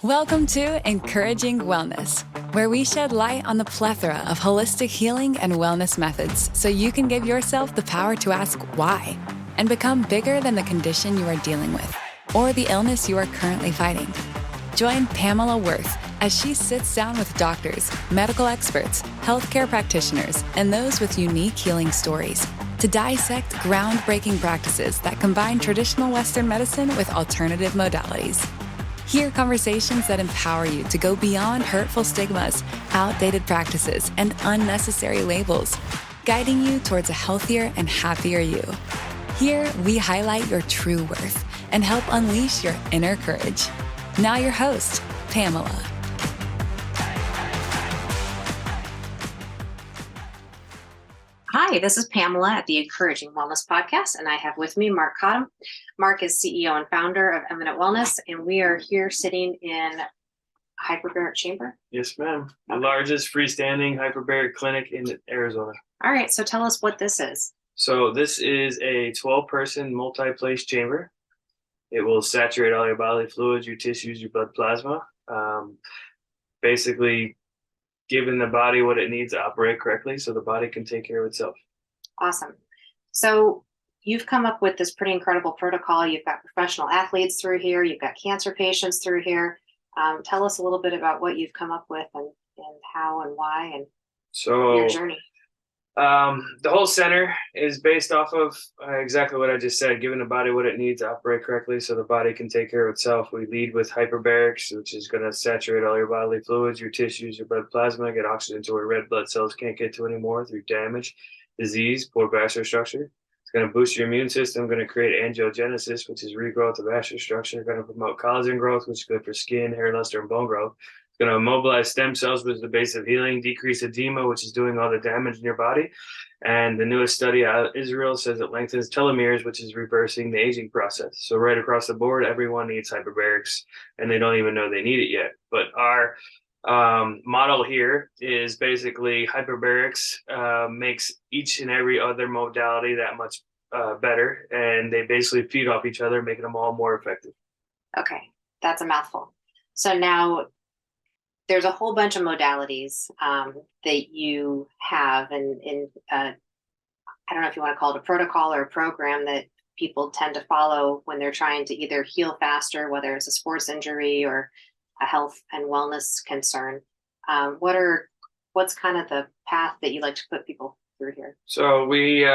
Welcome to Encouraging Wellness, where we shed light on the plethora of holistic healing and wellness methods so you can give yourself the power to ask why and become bigger than the condition you are dealing with or the illness you are currently fighting. Join Pamela Worth as she sits down with doctors, medical experts, healthcare practitioners, and those with unique healing stories to dissect groundbreaking practices that combine traditional Western medicine with alternative modalities. Hear conversations that empower you to go beyond hurtful stigmas, outdated practices, and unnecessary labels, guiding you towards a healthier and happier you. Here, we highlight your true worth and help unleash your inner courage. Now your host, Pamela. Hi, this is Pamela at the Encouraging Wellness podcast, and I have with me Mark Cottom. Mark is CEO and founder of Eminent Wellness, and we are here sitting in a hyperbaric chamber. Yes, ma'am. The largest freestanding hyperbaric clinic in Arizona. All right, so tell us what this is. So this is a 12-person multi-place chamber. It will saturate all your bodily fluids, your tissues, your blood plasma. Basically, giving the body what it needs to operate correctly so the body can take care of itself. Awesome. So you've come up with this pretty incredible protocol. You've got professional athletes through here. You've got cancer patients through here. Tell us a little bit about what you've come up with and how and why and your journey. The whole center is based off of exactly what I just said, giving the body what it needs to operate correctly so the body can take care of itself. We lead with hyperbarics, which is going to saturate all your bodily fluids, your tissues, your blood plasma, get oxygen to where red blood cells can't get to anymore through damage, disease, poor vascular structure. It's going to boost your immune system, going to create angiogenesis, which is regrowth of vascular structure, going to promote collagen growth, which is good for skin, hair, luster, and bone growth. Going to mobilize stem cells, which is the base of healing, decrease edema, which is doing all the damage in your body. And the newest study out of Israel says it lengthens telomeres, which is reversing the aging process. So right across the board, everyone needs hyperbarics, and they don't even know they need it yet. But our model here is basically hyperbarics makes each and every other modality that much better, and they basically feed off each other, making them all more effective. Okay, that's a mouthful. So now there's a whole bunch of modalities that you have, and I don't know if you want to call it a protocol or a program that people tend to follow when they're trying to either heal faster, whether it's a sports injury or a health and wellness concern. What's kind of the path that you like to put people through here? So we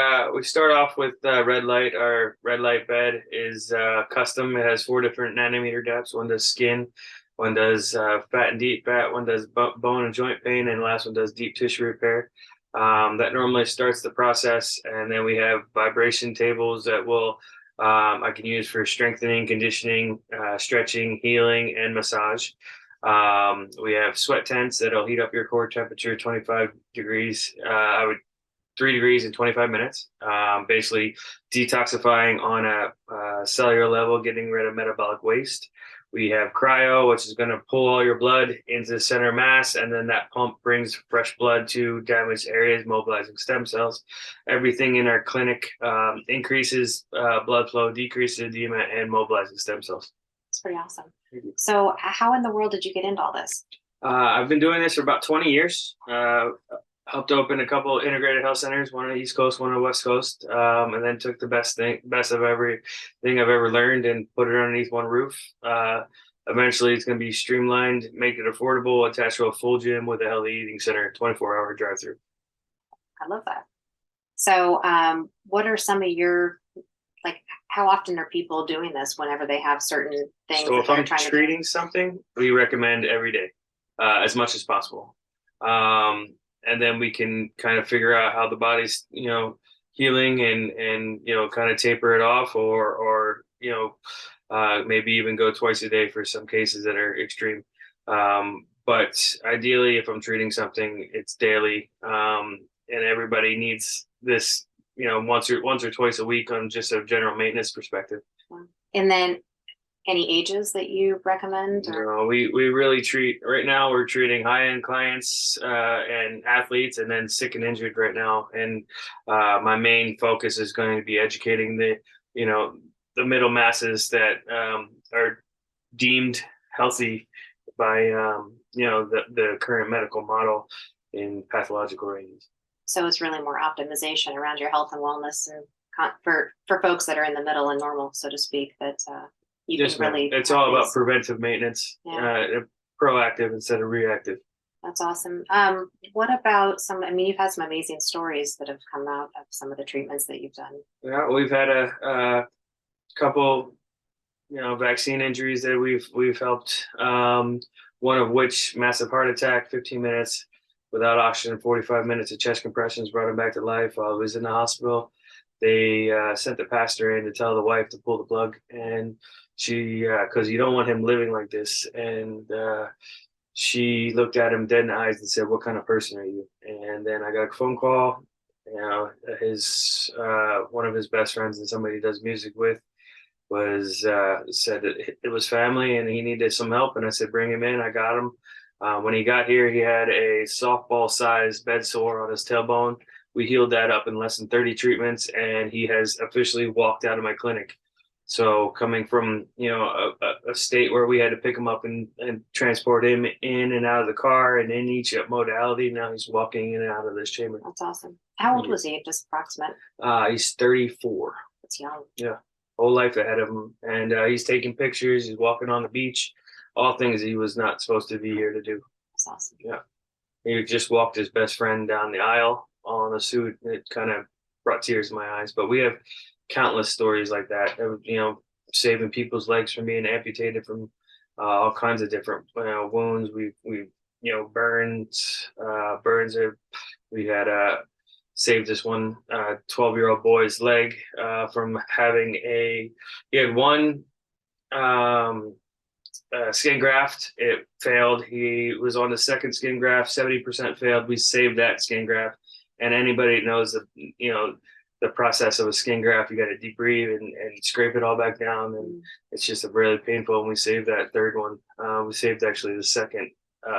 start off with red light. Our red light bed is custom. It has 4 different nanometer depths. One does skin, one does fat and deep fat, one does bone and joint pain, and the last one does deep tissue repair. That normally starts the process, and then we have vibration tables that will I can use for strengthening, conditioning, stretching, healing, and massage. We have sweat tents that'll heat up your core temperature 25 degrees. 3 degrees in 25 minutes, basically detoxifying on a cellular level, getting rid of metabolic waste. We have cryo, which is going to pull all your blood into the center of mass, and then that pump brings fresh blood to damaged areas, mobilizing stem cells. Everything in our clinic increases blood flow, decreases edema, and mobilizing stem cells. That's pretty awesome. So how in the world did you get into all this? I've been doing this for about 20 years. Helped open a couple of integrated health centers, one on the East Coast, one on the West Coast, and then took the best of everything I've ever learned and put it underneath one roof. Eventually, it's going to be streamlined, make it affordable, attached to a full gym with a healthy eating center, 24-hour drive-through. I love that. So what are some of your, how often are people doing this whenever they have certain things? So if I'm treating something, we recommend every day, as much as possible. And then we can kind of figure out how the body's, healing and kind of taper it off or maybe even go twice a day for some cases that are extreme. But ideally, if I'm treating something, it's daily. And everybody needs this, once or twice a week on just a general maintenance perspective. And then any ages that you recommend? No, we really treat, right now we're treating high-end clients and athletes, and then sick and injured right now. And my main focus is going to be educating the middle masses that are deemed healthy by the current medical model in pathological ranges. So it's really more optimization around your health and wellness, and for folks that are in the middle and normal, so to speak, that you Yes, can really. it's all about preventive maintenance, proactive instead of reactive. That's awesome. What about I mean, you've had some amazing stories that have come out of some of the treatments that you've done. Yeah, we've had a couple, vaccine injuries that we've helped. One of which, massive heart attack, 15 minutes without oxygen, 45 minutes of chest compressions brought him back to life while he was in the hospital. They sent the pastor in to tell the wife to pull the plug, and she, because you don't want him living like this, and she looked at him dead in the eyes and said, "What kind of person are you?" And then I got a phone call. His one of his best friends and somebody he does music with was said that it was family and he needed some help. And I said, "Bring him in." I got him. When he got here, he had a softball-sized bed sore on his tailbone. We healed that up in less than 30 treatments, and he has officially walked out of my clinic. So coming from, a state where we had to pick him up and transport him in and out of the car and in each modality, now he's walking in and out of this chamber. That's awesome. How old was he? Just approximate. He's 34. That's young. Yeah. Whole life ahead of him. And he's taking pictures. He's walking on the beach, all things he was not supposed to be here to do. That's awesome. Yeah. He just walked his best friend down the aisle all in a suit. It kind of brought tears to my eyes, but we have countless stories like that, saving people's legs from being amputated from all kinds of different wounds. We burns. We had saved this one 12-year-old boy's leg from having he had one skin graft. It failed. He was on the second skin graft, 70% failed. We saved that skin graft. And anybody that knows the process of a skin graft, you got to debride and scrape it all back down, and it's just really painful. And we saved that third one. We saved actually the second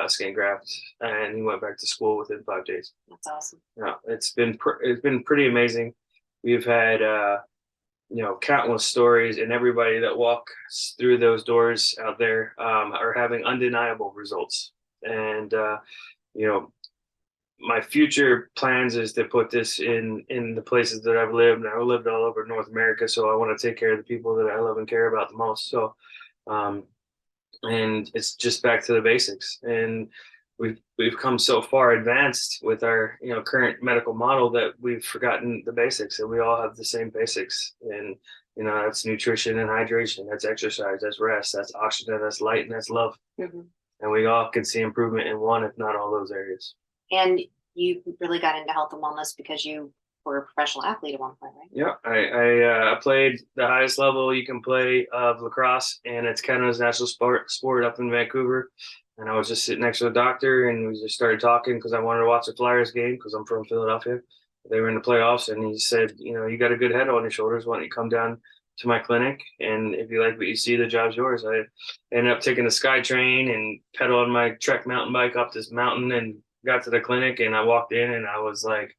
skin graft, and he went back to school within 5 days. That's awesome. Yeah, it's been pretty amazing. We've had countless stories, and everybody that walks through those doors out there are having undeniable results. And my future plans is to put this in the places that I've lived. And I've lived all over North America, so I want to take care of the people that I love and care about the most. So, and it's just back to the basics. And we've come so far advanced with our current medical model that we've forgotten the basics. And we all have the same basics. And that's nutrition and hydration. That's exercise. That's rest. That's oxygen. That's light. And that's love. Mm-hmm. And we all can see improvement in one, if not all those areas. And you really got into health and wellness because you were a professional athlete at one point, right? Yeah, I played the highest level you can play of lacrosse, and it's Canada's national sport up in Vancouver. And I was just sitting next to a doctor, and we just started talking because I wanted to watch the Flyers game because I'm from Philadelphia. They were in the playoffs, and he said, "You got a good head on your shoulders. Why don't you come down to my clinic? And if you like what you see, the job's yours." I ended up taking the Sky Train and pedaling my Trek mountain bike up this mountain and got to the clinic, and I walked in and I was like,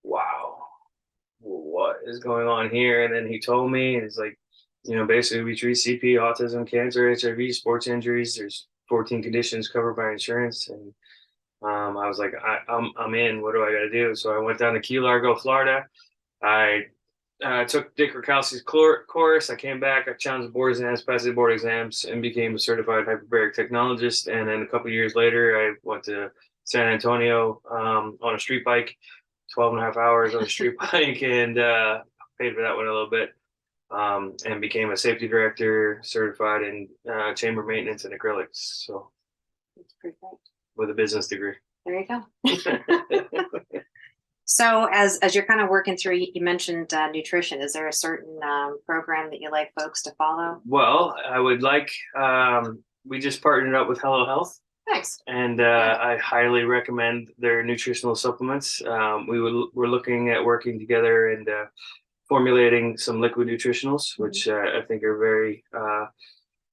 wow, what is going on here? And then he told me, and it's like, basically we treat CP, autism, cancer, HIV, sports injuries. There's 14 conditions covered by insurance. And I was like, I'm in. What do I got to do? So I went down to Key Largo, Florida. I took Dick Rukowski's course. I came back. I challenged the board exams, passed the board exams, and became a certified hyperbaric technologist. And then a couple of years later, I went to San Antonio on a street bike, 12 and a half hours on a street bike, and paid for that one a little bit, and became a safety director, certified in chamber maintenance and acrylics. So that's perfect. With a business degree. There you go. So as you're kind of working through, you mentioned nutrition. Is there a certain program that you like folks to follow? Well, I would like, we just partnered up with Hello Health. Nice. And I highly recommend their nutritional supplements. We're looking at working together and formulating some liquid nutritionals, which I think are very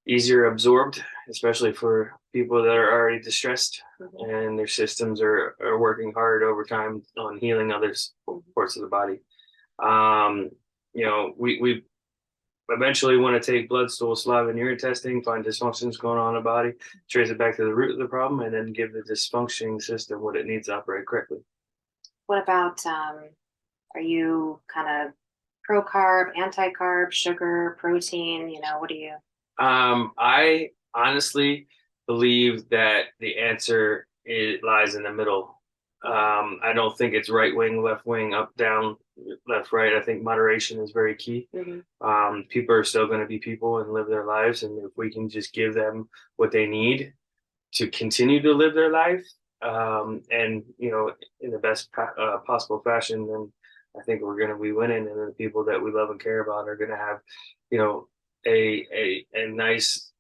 easier absorbed, especially for people that are already distressed and their systems are working hard over time on healing other parts of the body. We eventually want to take blood, stool, saliva, and urine testing, find dysfunctions going on in the body, trace it back to the root of the problem, and then give the dysfunctioning system what it needs to operate correctly. What about, are you kind of pro carb, anti carb, sugar, protein? What do you? I honestly believe that the answer lies in the middle. I don't think it's right wing, left wing, up, down, left, right. I think moderation is very key. People are still going to be people and live their lives. And if we can just give them what they need to continue to live their life, and, in the best possible fashion, then I think we're going to be winning. And the people that we love and care about are going to have, a nice,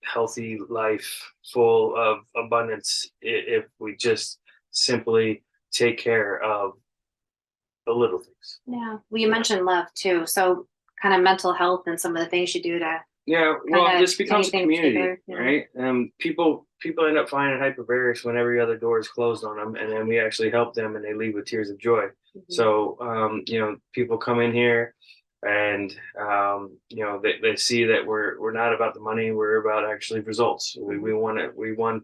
healthy life full of abundance if we just simply take care of the little things. Yeah. Well, you mentioned love too. So kind of mental health and some of the things you do to. Yeah. Well, this becomes a community, together, right? People end up finding hyperbarics when every other door is closed on them, and then we actually help them and they leave with tears of joy. So, people come in here and, they see that we're not about the money. We're about actually results. We want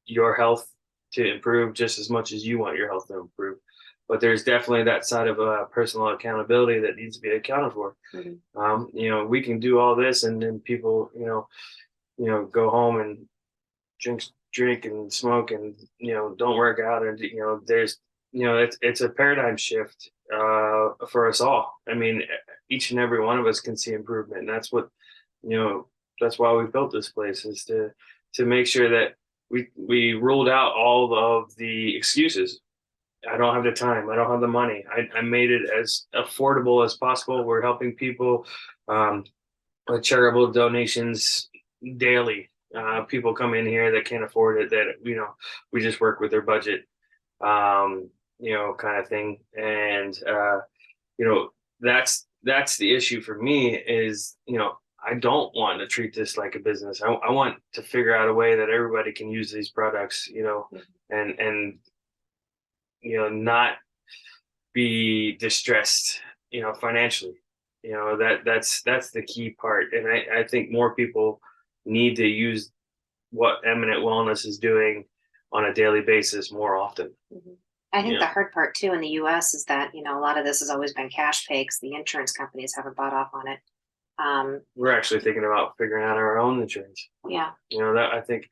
your health to improve just as much as you want your health to improve. But there's definitely that side of personal accountability that needs to be accounted for. We can do all this, and then people, go home and drink and smoke and don't work out, and there's it's a paradigm shift for us all. I mean, each and every one of us can see improvement, and that's what that's why we built this place, is to make sure that we ruled out all of the excuses. I don't have the time. I don't have the money. I made it as affordable as possible. We're helping people with charitable donations daily. People come in here that can't afford it, that we just work with their budget, kind of thing. And that's the issue for me is, I don't want to treat this like a business. I want to figure out a way that everybody can use these products, and not be distressed, financially. That's the key part. And I think more people need to use what Eminent Wellness is doing on a daily basis more often. I think the hard part too in the US is that, a lot of this has always been cash pay because the insurance companies haven't bought off on it. We're actually thinking about figuring out our own insurance. Yeah. That I think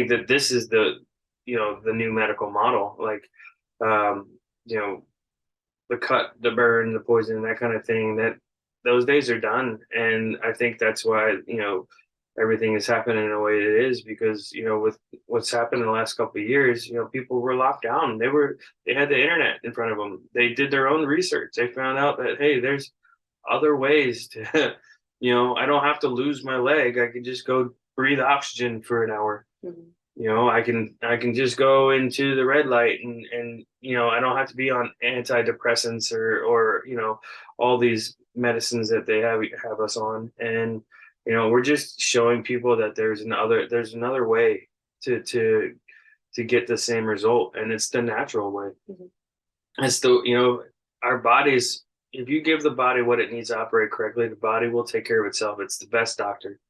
that this is the new medical model. Like, the cut, the burn, the poison, that kind of thing, that those days are done. And I think that's why, everything is happening in the way it is, because, with what's happened in the last couple of years, people were locked down. They had the internet in front of them. They did their own research. They found out that, hey, there's other ways to, I don't have to lose my leg. I can just go breathe oxygen for an hour. I can just go into the red light and I don't have to be on antidepressants or all these medicines that they have us on. And, we're just showing people that there's another way to get the same result. And it's the natural way. It's our bodies, if you give the body what it needs to operate correctly, the body will take care of itself. It's the best doctor.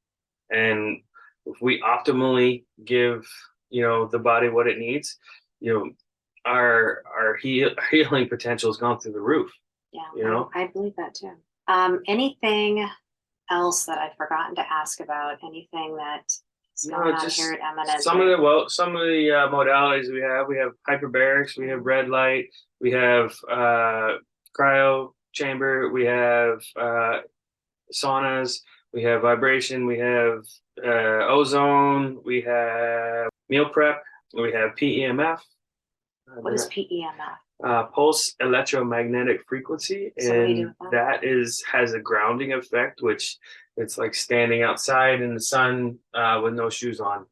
And if we optimally give, the body what it needs, our healing potential has gone through the roof. Yeah, I believe that too. Anything else that I've forgotten to ask about? Anything that's going on here at Eminent? Some of the modalities we have hyperbarics, we have red light, we have cryo chamber, we have saunas, we have vibration, we have ozone, we have meal prep, we have PEMF. What is PEMF? Pulse electromagnetic frequency, and that has a grounding effect, which it's like standing outside in the sun with no shoes on.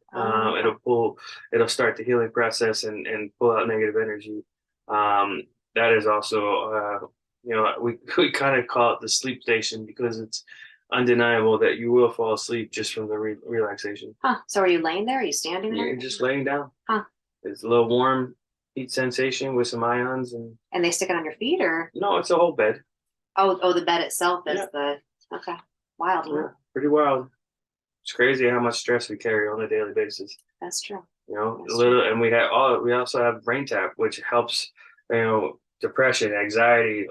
It'll start the healing process and pull out negative energy. That is also we kind of call it the sleep station, because it's undeniable that you will fall asleep just from the relaxation. So are you laying there? Are you standing there? You're just laying down. It's a little warm heat sensation with some ions, and they stick it on your feet, or no, it's a whole bed. Oh, the bed itself is the Okay. Wild, huh? Yeah, pretty wild. It's crazy how much stress we carry on a daily basis. That's true. You know, That's a little, and we also have brain tap, which helps, depression, anxiety,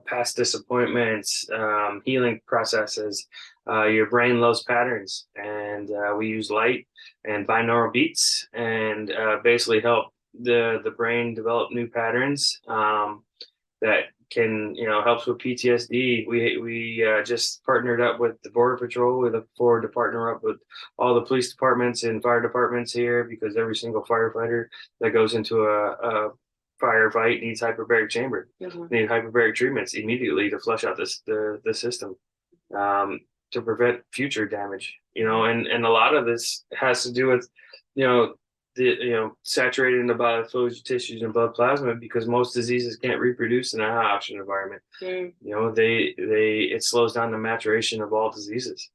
past disappointments, healing processes. Your brain loves patterns, and we use light and binaural beats, and basically help the brain develop new patterns that can helps with PTSD. We just partnered up with the Border Patrol. We look forward to partner up with all the police departments and fire departments here, because every single firefighter that goes into a firefight needs hyperbaric chamber, need hyperbaric treatments immediately to flush out the system, to prevent future damage. And a lot of this has to do with saturating the body fluids, tissues, and blood plasma, because most diseases can't reproduce in a high oxygen environment. It slows down the maturation of all diseases.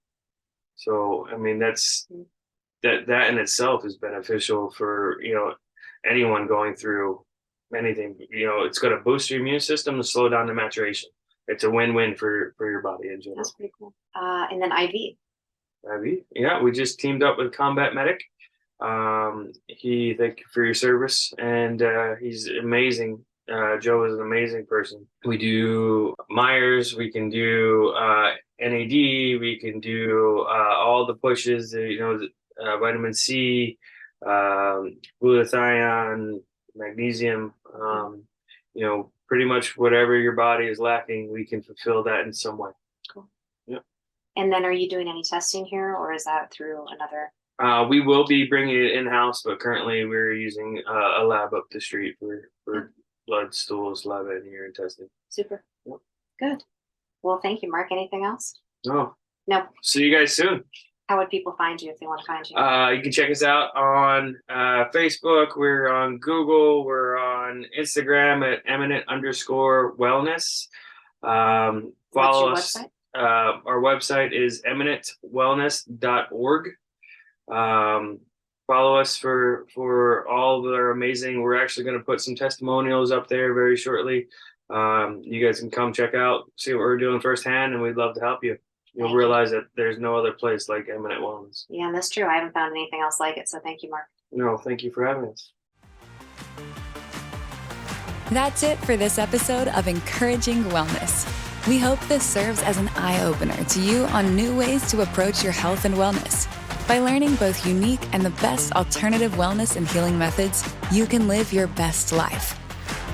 So I mean, that in itself is beneficial for anyone going through anything. It's going to boost your immune system and slow down the maturation. It's a win-win for your body in general. That's pretty cool. And then IV. Yeah, we just teamed up with Combat Medic. Thank you for your service, and he's amazing. Joe is an amazing person. We do Myers, we can do NAD, we can do all the pushes, vitamin C, glutathione, magnesium, pretty much whatever your body is lacking, we can fulfill that in some way. Cool. Yeah. And then are you doing any testing here, or is that through another? We will be bringing it in-house, but currently we're using a lab up the street for blood, stools, lab in here, and testing. Super. Yep. Good. Well, thank you, Mark. Anything else? No. See you guys soon. How would people find you if they want to find you? You can check us out on Facebook. We're on Google. We're on Instagram at eminent_wellness. Follow us. Website? Our website is eminentwellness.org. Follow us for all of our amazing. We're actually going to put some testimonials up there very shortly. You guys can come check out, see what we're doing firsthand, and we'd love to help you. You'll realize that there's no other place like Eminent Wellness. Yeah, that's true. I haven't found anything else like it. So thank you, Mark. No, thank you for having us. That's it for this episode of Encouraging Wellness. We hope this serves as an eye-opener to you on new ways to approach your health and wellness. By learning both unique and the best alternative wellness and healing methods, you can live your best life.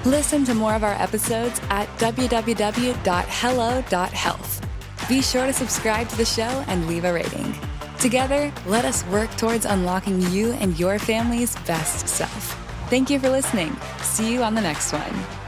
Listen to more of our episodes at www.hello.health. Be sure to subscribe to the show and leave a rating. Together, let us work towards unlocking you and your family's best self. Thank you for listening. See you on the next one.